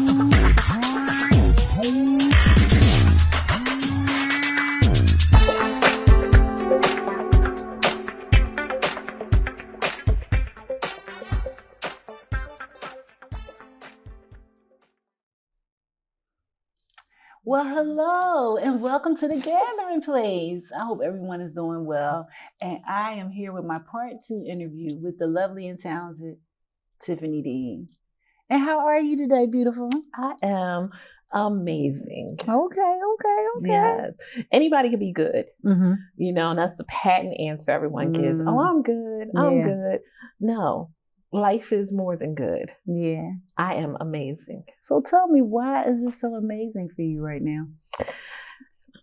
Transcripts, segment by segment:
Well, hello and welcome to the Gathering Place. I hope everyone is doing well. And I am here with my part 2 interview with the lovely and talented Tiffani Dean. And how are you today, beautiful? I am amazing. Okay. Yes. Anybody can be good. Mm-hmm. You know, and that's the patent answer everyone gives. Oh, I'm good. I'm good. No, life is more than good. Yeah. I am amazing. So tell me, why is this so amazing for you right now?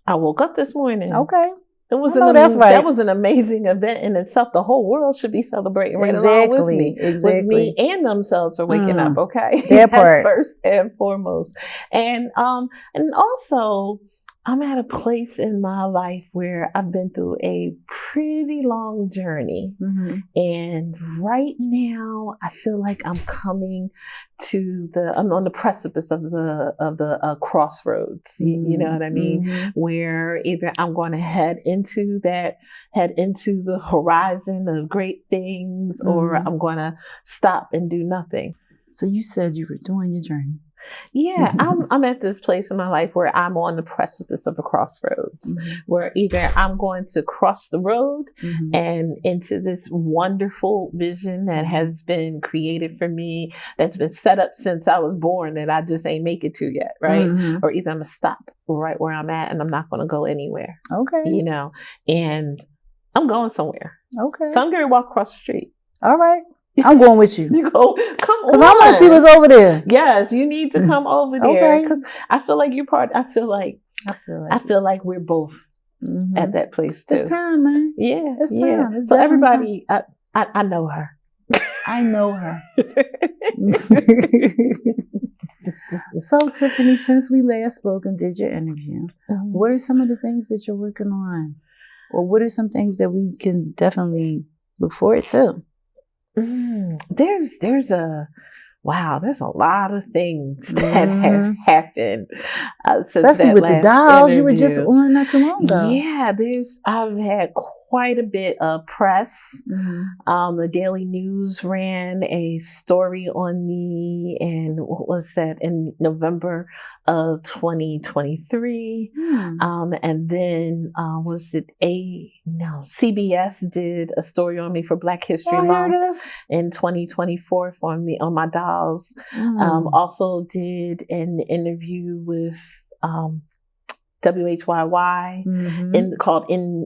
I woke up this morning. Okay. It was that's right. That was an amazing event in itself. The whole world should be celebrating right along with me. Exactly. With me and themselves for waking up, okay? That part. That's first and foremost. And also I'm at a place in my life where I've been through a pretty long journey. Mm-hmm. And right now I feel like I'm coming to I'm on the precipice of the crossroads. Mm-hmm. You know what I mean? Mm-hmm. Where either I'm going to head into the horizon of great things, or I'm going to stop and do nothing. So you said you were doing your journey. Yeah, I'm at this place in my life where I'm on the precipice of a crossroads, where either I'm going to cross the road and into this wonderful vision that has been created for me, that's been set up since I was born, that I just ain't make it to yet, right? Or either I'm gonna stop right where I'm at and I'm not gonna go anywhere. Okay. You know, and I'm going somewhere. Okay. So I'm going to walk across the street. All right. I'm going with you. You go, come on. Because I want to see what's over there. Yes, you need to come over there. Because Okay. I feel like you're part. I feel like we're both at that place too. It's time, man. Yeah, it's time. It's so everybody, I know her. I know her. So Tiffani, since we last spoke and did your interview, what are some of the things that you're working on, or what are some things that we can definitely look forward to? There's a lot of things that have happened since especially that with last the dolls interview. You were just on not too long ago. Yeah, I've had quite a bit of press. The Daily News ran a story on me, and what was that, in November of 2023. And then CBS did a story on me for Black History Month in 2024 for me on my dolls. Also did an interview with WHYY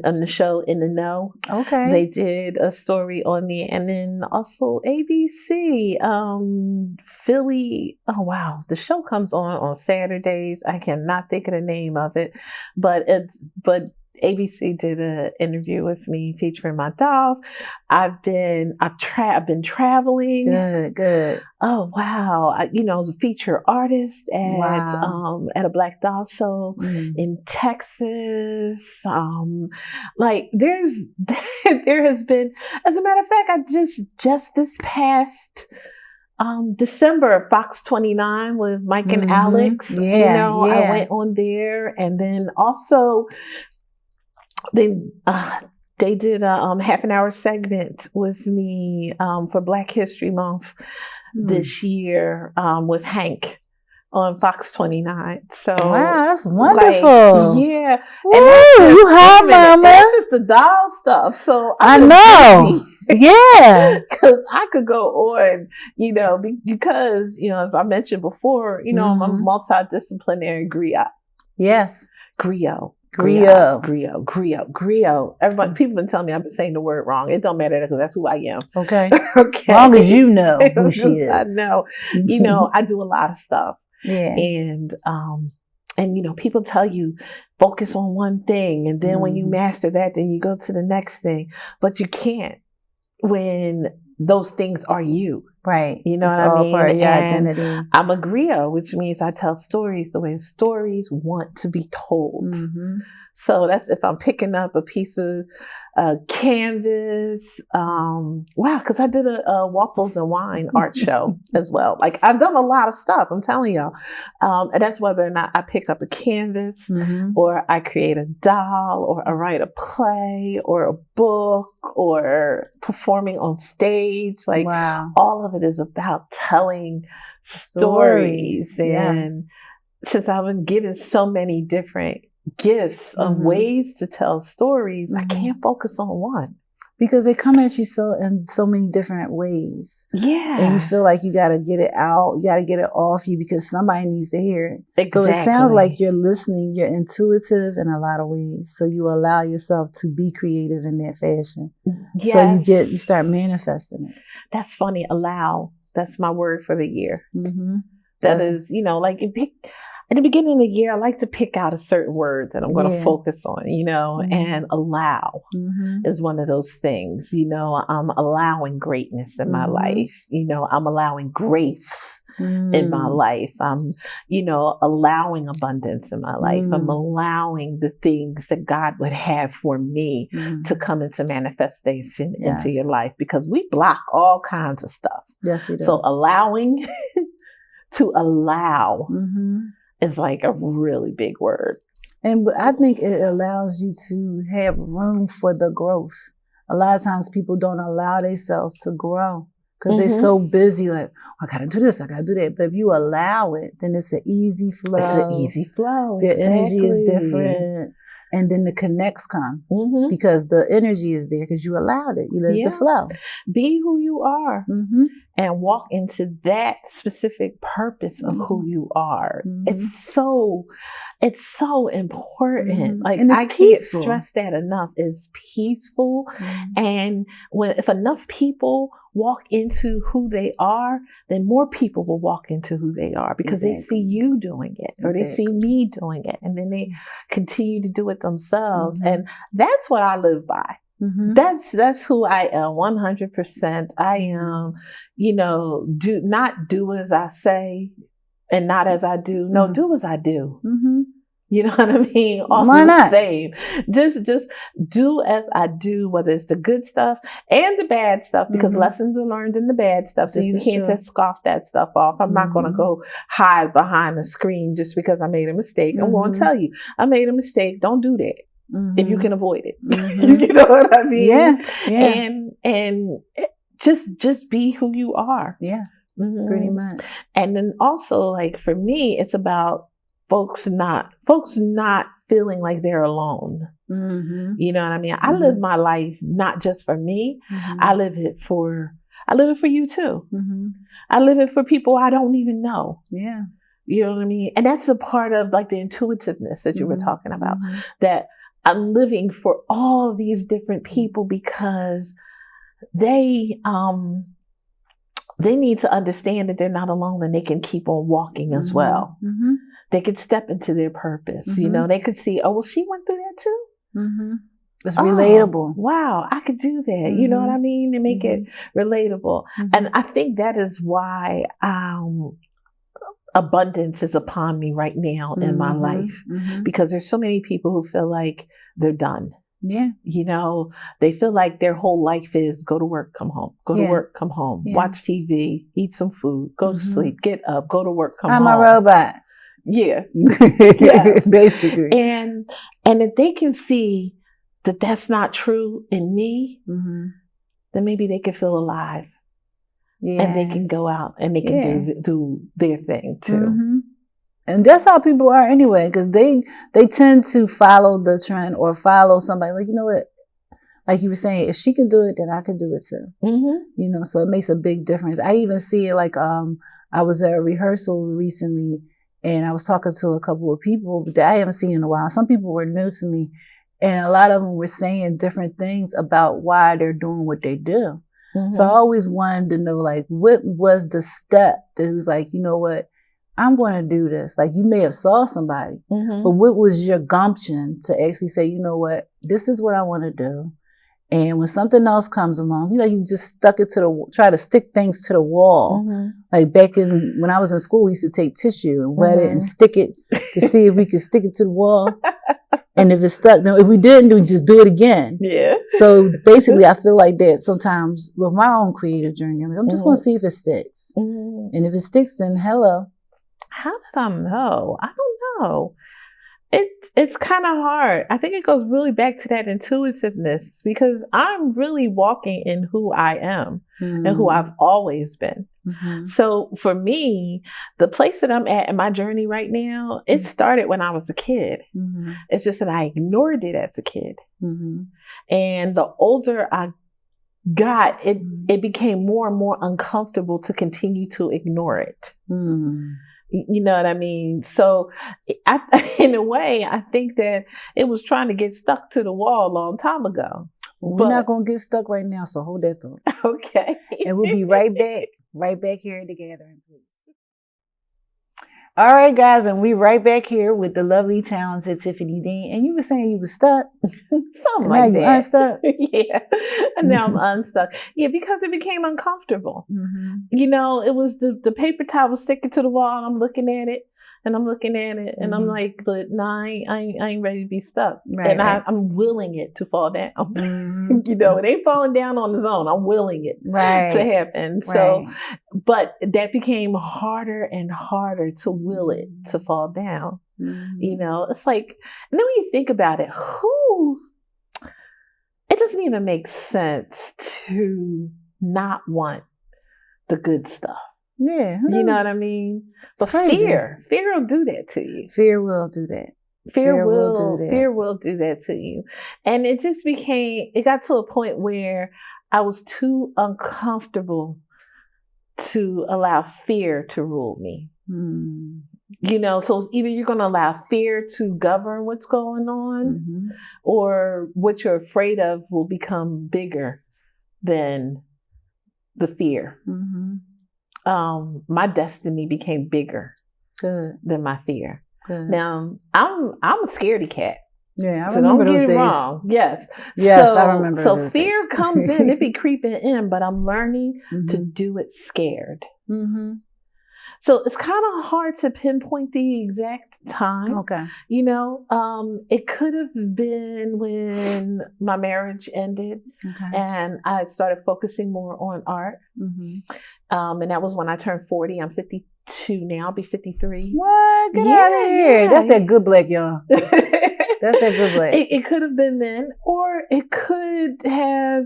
on the show In the Know. Okay. They did a story on me, and then also ABC, Philly. Oh wow, the show comes on Saturdays. I cannot think of the name of it, but ABC did an interview with me featuring my dolls. I've been traveling. Good. Oh wow! I was a featured artist at a Black Doll show in Texas. There has been, as a matter of fact, I just this past December, Fox 29 with Mike and Alex. I went on there, and then also they did a half an hour segment with me for Black History Month this year with Hank on Fox 29. So wow, that's wonderful. Yeah. Woo, and you hot, mama. That's just the doll stuff. So I know. Yeah. Because I could go on, because, as I mentioned before, I'm a multidisciplinary griot. Yes. Griot. Everybody, people been telling me I've been saying the word wrong. It don't matter because that's who I am. Okay. Okay. As long as you know who she is. I know. I do a lot of stuff. Yeah. And people tell you focus on one thing, and then when you master that, then you go to the next thing. But you can't when those things are you. Right. You know it's what I all mean? part of your And identity. I'm a griot, which means I tell stories the way stories want to be told. So that's if I'm picking up a piece of canvas. Wow, because I did a waffles and wine art show as well. Like I've done a lot of stuff, I'm telling y'all. And that's whether or not I pick up a canvas or I create a doll or I write a play or a book or performing on stage. Like all of it is about telling stories. And since I've been given so many different gifts of ways to tell stories, I can't focus on one. Because they come at you in so many different ways. Yeah. And you feel like you got to get it out. You got to get it off you because somebody needs to hear it. Exactly. So it sounds like you're listening. You're intuitive in a lot of ways. So you allow yourself to be creative in that fashion. Yes. So you start manifesting it. That's funny. Allow. That's my word for the year. That is, you know, like in the beginning of the year, I like to pick out a certain word that I'm going to focus on, you know, and allow is one of those things, you know, I'm allowing greatness in my life. You know, I'm allowing grace in my life. I'm, you know, allowing abundance in my life. I'm allowing the things that God would have for me to come into manifestation into your life because we block all kinds of stuff. Yes, we do. So allowing to allow is like a really big word. And I think it allows you to have room for the growth. A lot of times people don't allow themselves to grow because they're so busy like, I got to do this, I got to do that. But if you allow it, then it's an easy flow. It's an easy flow. Their energy is different. And then the connects come because the energy is there because you allowed it. You let the flow. Be who you are and walk into that specific purpose of who you are. It's so important. Like I can't stress that enough. It's peaceful. And if enough people walk into who they are, then more people will walk into who they are because they see you doing it or they see me doing it. And then they continue to do it themselves. And that's what I live by. That's who I am 100%. I am, you know, not do as I say and not as I do. No, do as I do. You know what I mean? All the same. Just do as I do, whether it's the good stuff and the bad stuff, because lessons are learned in the bad stuff. So you can't just scoff that stuff off. I'm not going to go hide behind the screen just because I made a mistake. I'm going to tell you, I made a mistake. Don't do that. If you can avoid it. You know what I mean? Yeah. And just be who you are. Yeah. Pretty much. And then also, like, for me, it's about folks not feeling like they're alone. You know what I mean? I live my life not just for me. I live it for you too. I live it for people I don't even know. Yeah. You know what I mean? And that's a part of like the intuitiveness that you were talking about, that I'm living for all these different people because they need to understand that they're not alone and they can keep on walking as well. They could step into their purpose. You know, they could see, oh, well, she went through that too. It's relatable. Wow, I could do that. You know what I mean? And make it relatable. And I think that is why abundance is upon me right now in my life, because there's so many people who feel like they're done. Yeah. You know, they feel like their whole life is go to work, come home, go to work, come home, watch TV, eat some food, go to sleep, get up, go to work, come home. I'm a robot. Yeah. Yes. Basically. And if they can see that that's not true in me, then maybe they can feel alive. Yeah. And they can go out and they can do their thing too. And that's how people are anyway, because they tend to follow the trend or follow somebody. Like, you know what? Like you were saying, if she can do it, then I can do it too. You know, so it makes a big difference. I even see it like I was at a rehearsal recently and I was talking to a couple of people that I haven't seen in a while. Some people were new to me and a lot of them were saying different things about why they're doing what they do. So I always wanted to know, like, what was the step that was like, you know what, I'm going to do this. Like, you may have saw somebody, but what was your gumption to actually say, you know what, this is what I want to do. And when something else comes along, you just try to stick things to the wall. Like back when I was in school, we used to take tissue and wet it and stick it to see if we could stick it to the wall. And if it stuck, if we didn't, we just do it again. Yeah. So basically, I feel like that sometimes with my own creative journey. I'm just going to see if it sticks. And if it sticks, then hello. How did I know? I don't know. It's kind of hard. I think it goes really back to that intuitiveness, because I'm really walking in who I am and who I've always been. So for me, the place that I'm at in my journey right now, it started when I was a kid. It's just that I ignored it as a kid. And the older I got, it became more and more uncomfortable to continue to ignore it. You know what I mean? So in a way, I think that it was trying to get stuck to the wall a long time ago. We're not going to get stuck right now, so hold that thought. Okay. And we'll be right back here at the Gathering Place. All right, guys, and we're right back here with the lovely, talented Tiffani Dean. And you were saying you were stuck. Something like that. Now you unstuck? Yeah. And now I'm unstuck. Yeah, because it became uncomfortable. You know, it was the paper towel sticking to the wall, and I'm looking at it. And I'm looking at it, and I'm like, but nah, I ain't ready to be stuck. Right, and I'm willing it to fall down. You know, it ain't falling down on its own. I'm willing it to happen. So, but that became harder and harder to will it to fall down. You know, it's like, and then when you think about it, it doesn't even make sense to not want the good stuff. Yeah. You know what I mean? But fear will do that to you. Fear will do that. Fear will do that to you. And it just it got to a point where I was too uncomfortable to allow fear to rule me. You know, so it's either you're going to allow fear to govern what's going on, or what you're afraid of will become bigger than the fear. My destiny became bigger than my fear. Now, I'm a scaredy cat. Yeah, I remember those days. Don't get it wrong. Yes, I remember so those fear days. comes in, it be creeping in, but I'm learning to do it scared. So it's kind of hard to pinpoint the exact time. Okay. You know, it could have been when my marriage ended and I started focusing more on art. And that was when I turned 40. I'm 52 now. I'll be 53. What? Get out of here. That's that good black, y'all. That's that good black. It could have been then, or it could have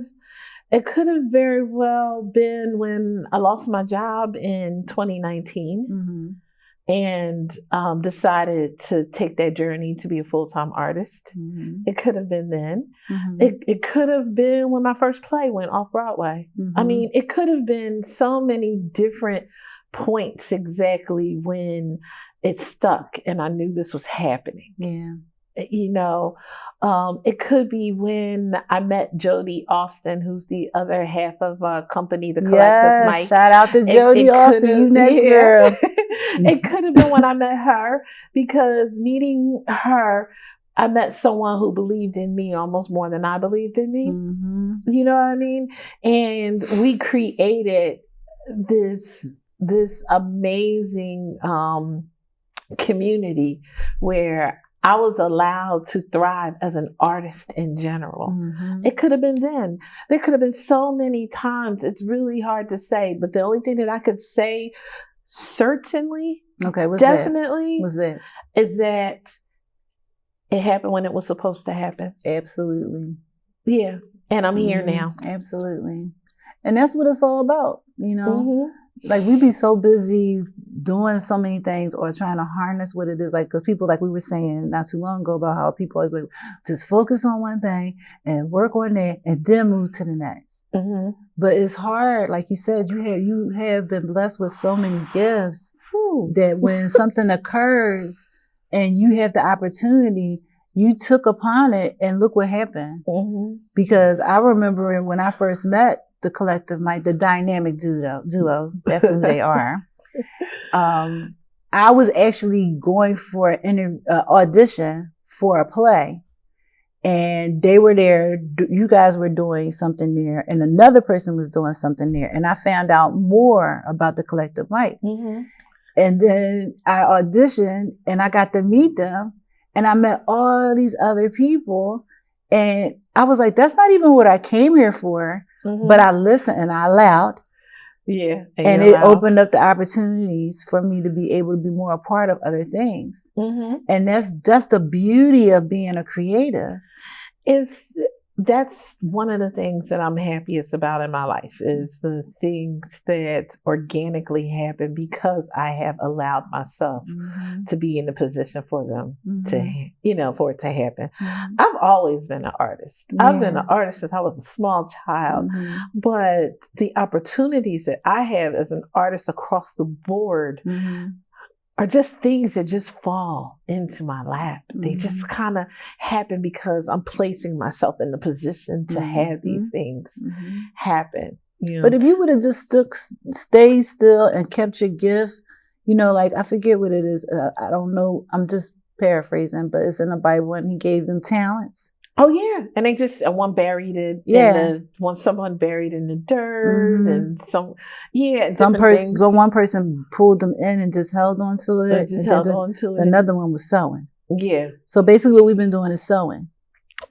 very well been when I lost my job in 2019 and decided to take that journey to be a full-time artist. It could have been then. It could have been when my first play went off Broadway. I mean, it could have been so many different points exactly when it stuck and I knew this was happening. Yeah. You know, it could be when I met Jodie Austin, who's the other half of our company, The Collective Mike. Shout out to Jodie Austin, you next girl. It could have been when I met her, because meeting her, I met someone who believed in me almost more than I believed in me. You know what I mean? And we created this amazing community where I was allowed to thrive as an artist in general. It could have been then. There could have been so many times. It's really hard to say, but the only thing that I could say certainly, definitely, is that it happened when it was supposed to happen. Absolutely. Yeah. And I'm here now. Absolutely. And that's what it's all about, you know? Like, we be so busy doing so many things or trying to harness what it is. Like, because people, like we were saying not too long ago about how people are like, just focus on one thing and work on that and then move to the next. But it's hard. Like you said, you have been blessed with so many gifts that when something occurs and you have the opportunity, you took upon it and look what happened. Because I remember when I first met the Collective Mike, the dynamic duo, that's who they are. I was actually going for an audition for a play, and they were there. You guys were doing something there, and another person was doing something there. And I found out more about the Collective Mic. Mm-hmm. And then I auditioned, and I got to meet them, and I met all these other people. And I was like, that's not even what I came here for. Mm-hmm. But I listened and I allowed. Yeah. And it opened up the opportunities for me to be able to be more a part of other things. Mm-hmm. And that's the beauty of being a creative. That's one of the things that I'm happiest about in my life, is the things that organically happen because I have allowed myself to be in the position for them to, for it to happen. Mm-hmm. I've always been an artist. Yeah. I've been an artist since I was a small child, but the opportunities that I have as an artist across the board are just things that just fall into my lap. They just kind of happen because I'm placing myself in the position to have these things happen. You know? But if you would have just stayed still and kept your gift, like I forget what it is. I don't know. I'm just paraphrasing, but it's in the Bible, and he gave them talents. Oh yeah, and they just someone buried in the dirt, and one person pulled them in and just held on to it. Another one was sowing. Yeah. So basically, what we've been doing is sowing.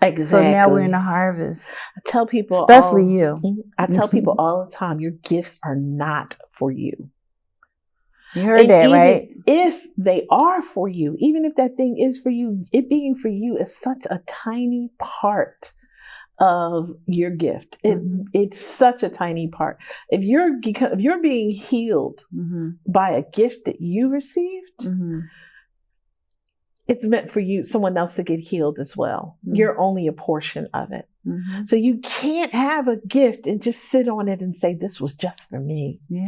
Exactly. So now we're in the harvest. I tell people, especially you. I tell people all the time, your gifts are not for you. You heard that, right? If they are for you, even if that thing is for you, it being for you is such a tiny part of your gift. It's such a tiny part. If you're being healed by a gift that you received, it's meant for you, someone else to get healed as well. You're only a portion of it. So you can't have a gift and just sit on it and say, this was just for me. Yeah.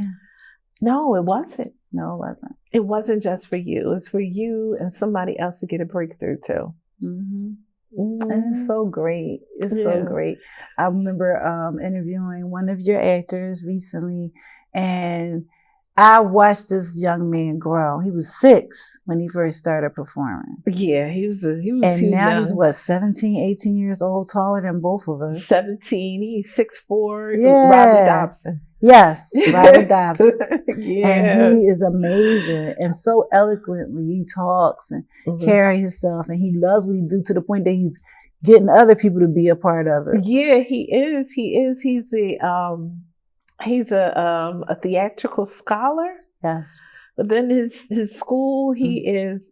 No, it wasn't. No, it wasn't. It wasn't just for you. It was for you and somebody else to get a breakthrough too. And it's so great. It's so great. I remember interviewing one of your actors recently, and I watched this young man grow. He was 6 when he first started performing. Yeah, he was and now young. He's what, 17, 18 years old, taller than both of us. 17, he's 6'4". Yeah. Robert Dobson. Yes, Robert Dobson. Yeah. And he is amazing. And so eloquently he talks and carries himself, and he loves what he do to the point that he's getting other people to be a part of it. Yeah, he is. He's a theatrical scholar. Yes. But then his school, he is,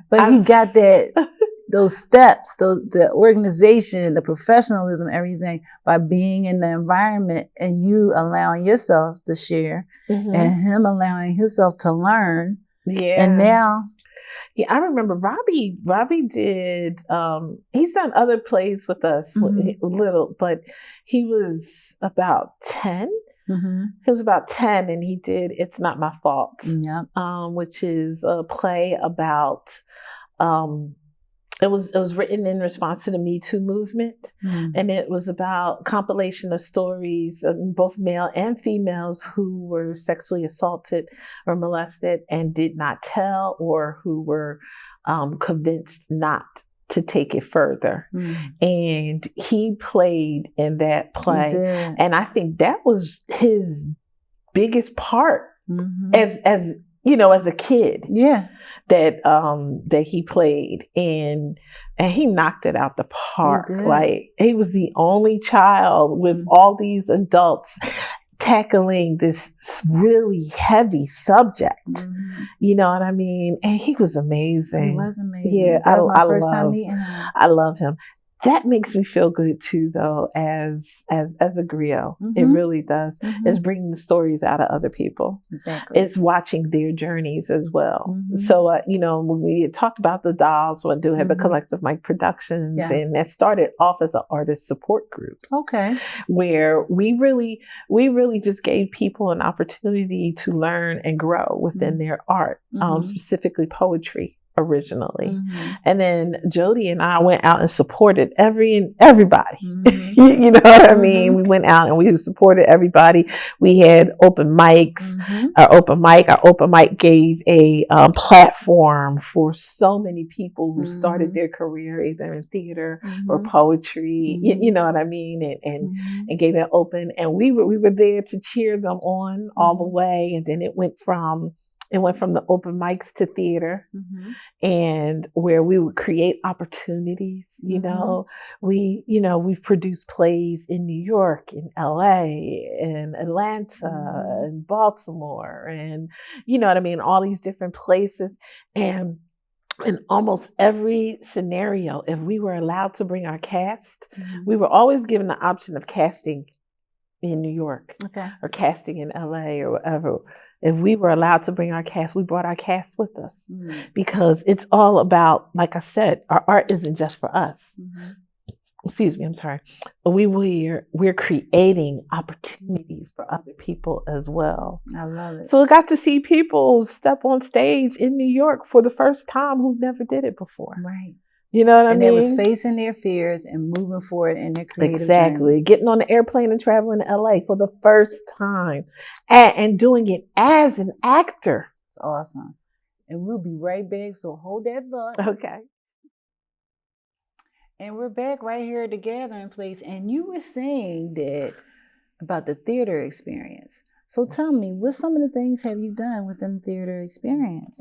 But he got those steps, the organization, the professionalism, everything, by being in the environment and you allowing yourself to share and him allowing himself to learn. Yeah. And now. Yeah, I remember Robbie did, he's done other plays with us, little, but he was about 10. He was about 10 and he did It's Not My Fault, which is a play about, it was written in response to the Me Too movement. And it was about compilation of stories of both male and females who were sexually assaulted or molested and did not tell, or who were convinced not to take it further. And he played in that play. And I think that was his biggest part as a kid. Yeah. That he played, and he knocked it out the park. Like, he was the only child with all these adults tackling this really heavy subject. You know what I mean? And he was amazing. He was amazing. Yeah, that was my first time meeting him. I love him. That makes me feel good too, though, as a griot. It really does. It's bringing the stories out of other people. Exactly. It's watching their journeys as well. So, when we had talked about the dolls, we do have the Collective Mic Productions, and that started off as an artist support group. Okay. Where we really just gave people an opportunity to learn and grow within their art, specifically poetry. originally. Mm-hmm. And then Jody and I went out and supported everybody. Mm-hmm. You know what I mean? We went out and we supported everybody. We had open mics. Mm-hmm. Our open mic gave a platform for so many people who started their career either in theater or poetry. You know what I mean? And gave that open. And we were there to cheer them on all the way. And then it went from the open mics to theater, and where we would create opportunities. You know, we've produced plays in New York, in LA, in Atlanta, in Baltimore, and you know what I mean, all these different places. And in almost every scenario, if we were allowed to bring our cast, we were always given the option of casting in New York or casting in LA or whatever. If we were allowed to bring our cast, we brought our cast with us, because it's all about, like I said, our art isn't just for us. Excuse me, I'm sorry. We're creating opportunities for other people as well. I love it. So I got to see people step on stage in New York for the first time who never did it before. Right. You know what I mean? And it was facing their fears and moving forward in their creative journey. Getting on the airplane and traveling to LA for the first time and doing it as an actor. It's awesome. And we'll be right back, so hold that thought. Okay. And we're back right here at the Gathering Place. And you were saying that about the theater experience. So tell me, what some of the things have you done within the theater experience?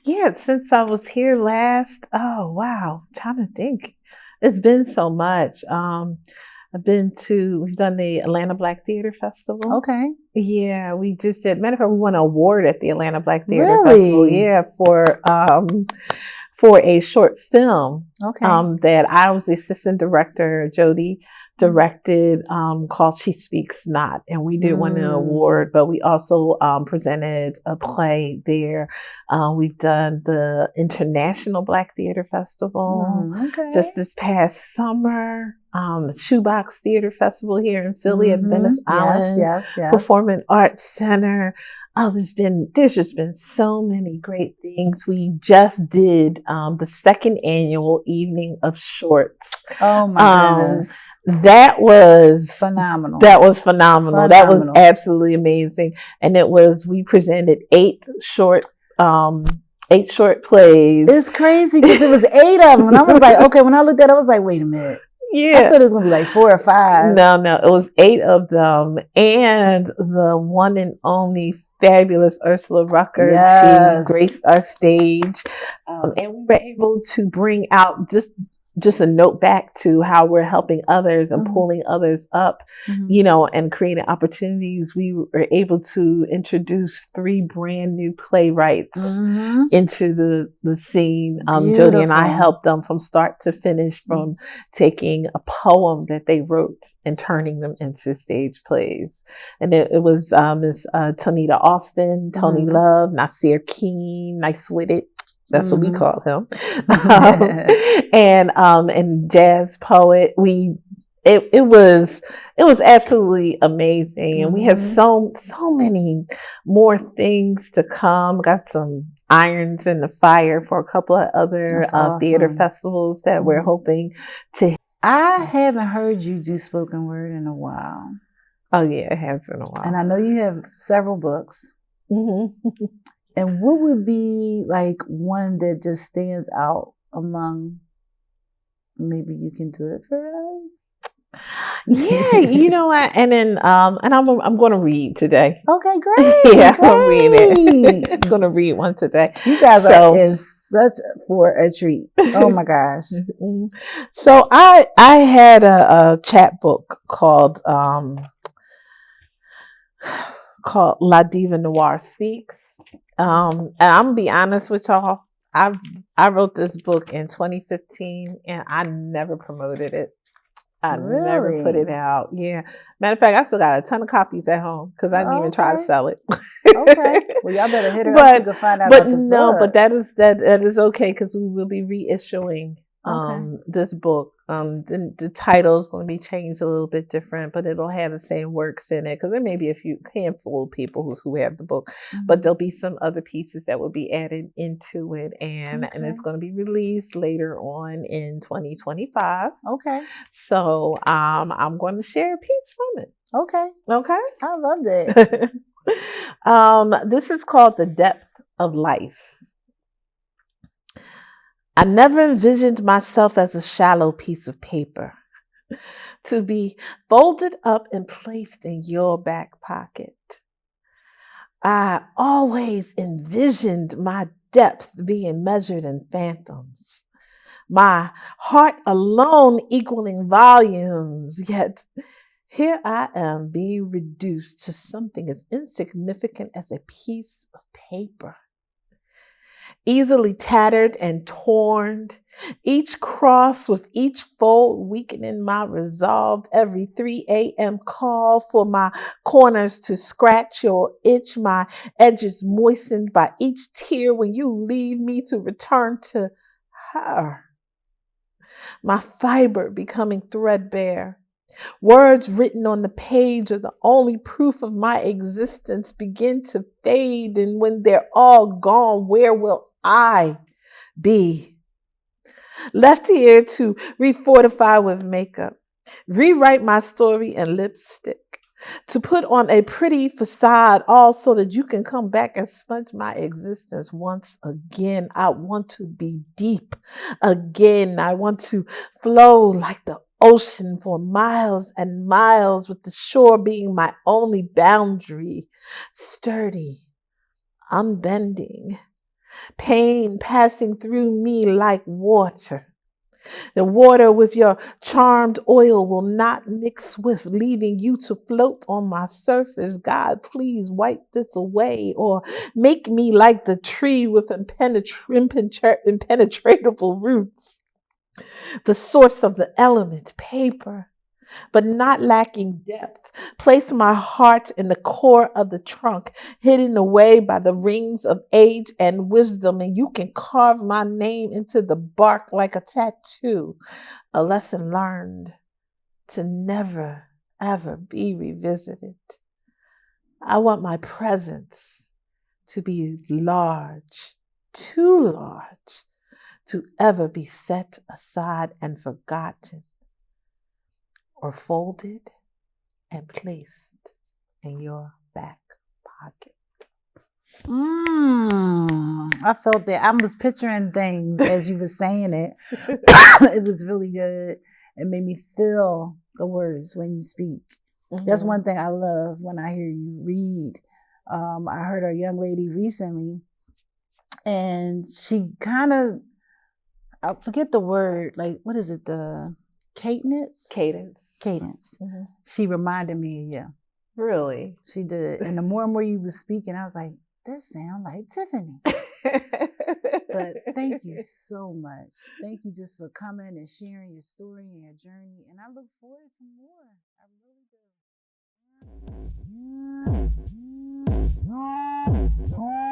Yeah, since I was here last, oh, wow, I'm trying to think. It's been so much. We've done the Atlanta Black Theater Festival. Okay. Yeah, we just did. Matter of fact, we won an award at the Atlanta Black Theater Festival. Yeah, for a short film that I was the assistant director. Jody directed, called She Speaks Not, and we did win an award, but we also presented a play there. We've done the International Black Theater Festival just this past summer. The Shoebox Theater Festival here in Philly at Venice Island Performing Arts Center. Oh, there's just been so many great things. We just did the second annual Evening of Shorts. Oh my goodness. That was phenomenal. That was phenomenal. That was absolutely amazing. And we presented 8 short plays. It's crazy because it was 8 of them. And I was like, okay, when I looked at it, I was like, wait a minute. Yeah. I thought it was going to be like 4 or 5. No, it was 8 of them. And the one and only fabulous Ursula Rucker. She graced our stage. And we were able to bring out just a note back to how we're helping others and pulling others up, you know, and creating opportunities. We were able to introduce 3 brand new playwrights into the scene. Jody and I helped them from start to finish, from taking a poem that they wrote and turning them into stage plays. And it was Miss Tonita Austin, Tony Love, Nasir Keene, Nice Witted. That's what we call him. And jazz poet. It was absolutely amazing. And we have so many more things to come. Got some irons in the fire for a couple of other theater festivals that we're hoping to. I haven't heard you do spoken word in a while. Oh yeah, it has been a while. And I know you have several books. And what would be like one that just stands out among? Maybe you can do it for us. Yeah, you know what? And then and I'm going to read today. Okay, great. Yeah, I'm gonna read it. I'm going to read one today. You guys are in such for a treat. Oh my gosh. So I had a chapbook called La Diva Noir Speaks. And I'm gonna be honest with y'all. I wrote this book in 2015 and I never promoted it. I never put it out. Yeah. Matter of fact, I still got a ton of copies at home because I didn't even try to sell it. Okay. Well, y'all better hit her up to find out about this book. But that is okay because we will be reissuing this book. The title is going to be changed a little bit different, but it'll have the same works in it because there may be a handful of people who have the book, but there'll be some other pieces that will be added into it, and it's going to be released later on in 2025. Okay. So I'm going to share a piece from it. Okay. I loved it. This is called The Depth of Life. I never envisioned myself as a shallow piece of paper to be folded up and placed in your back pocket. I always envisioned my depth being measured in phantoms, my heart alone equaling volumes, yet here I am being reduced to something as insignificant as a piece of paper. Easily tattered and torn, each cross with each fold weakening my resolve. Every 3 a.m. call for my corners to scratch or itch, my edges moistened by each tear when you leave me to return to her. My fiber becoming threadbare. Words written on the page are the only proof of my existence begin to fade, and when they're all gone, where will I be? Left here to refortify with makeup, rewrite my story in lipstick, to put on a pretty facade, all so that you can come back and smudge my existence once again. I want to be deep again. I want to flow like the ocean for miles and miles, with the shore being my only boundary. Sturdy, unbending, pain passing through me like water. The water with your charmed oil will not mix with, leaving you to float on my surface. God, please wipe this away, or make me like the tree with impenetrable roots. The source of the element, paper, but not lacking depth. Place my heart in the core of the trunk, hidden away by the rings of age and wisdom, and you can carve my name into the bark like a tattoo, a lesson learned to never, ever be revisited. I want my presence to be large, too large, to ever be set aside and forgotten, or folded and placed in your back pocket. I felt that. I was picturing things as you were saying it. It was really good. It made me feel the words when you speak. That's one thing I love when I hear you read. I heard a young lady recently, and she kind of, I forget the word, like, what is it? The cadence. She reminded me of you. Really? She did. And the more and more you were speaking, I was like, that sounds like Tiffani. But thank you so much. Thank you just for coming and sharing your story and your journey. And I look forward to more. I really do.